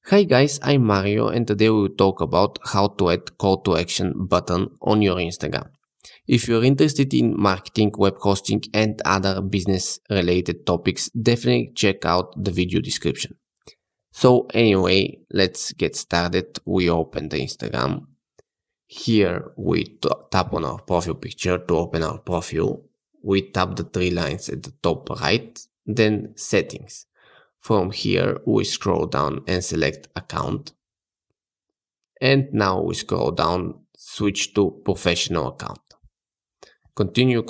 Hi guys, I'm Mario and today we will talk about how to add call to action button on your Instagram. If you're interested in marketing, web hosting and other business related topics, definitely check out the video description. So anyway, let's get started. We open the Instagram. Here we tap on our profile picture to open our profile. We tap the three lines at the top right, then settings. From here, we scroll down and select account. And now we scroll down, switch to professional account. Continue.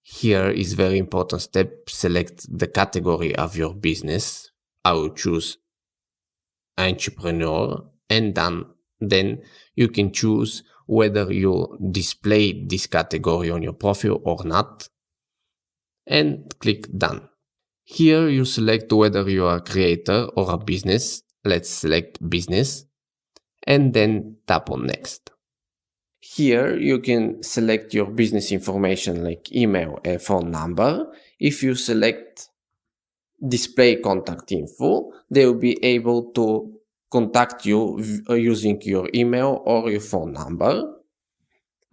Here is very important step. Select the category of your business. I will choose entrepreneur and then you can choose whether you display this category on your profile or not. And click done. Here you select whether you are a creator or a business. Let's select business and then tap on next. Here you can select your business information like email and phone number. If you select display contact info, they will be able to contact you using your email or your phone number.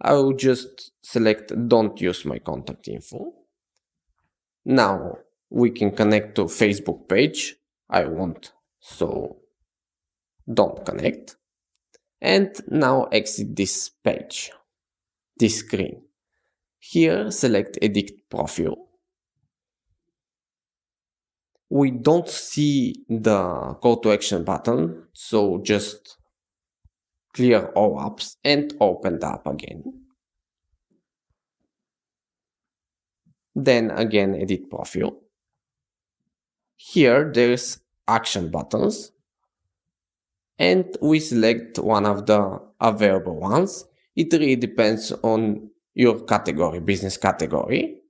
I will just select don't use my contact info. Now we can connect to Facebook page. I won't, so don't connect. And now exit this page, this screen. Here select edit profile. We don't see the call to action button, so just clear all apps and open the app again. Then again edit profile. Here there's action buttons and we select one of the available ones. It really depends on your category, business category.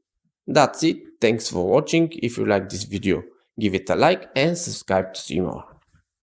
That's it. Thanks for watching. If you like this video, give it a like and subscribe to see more.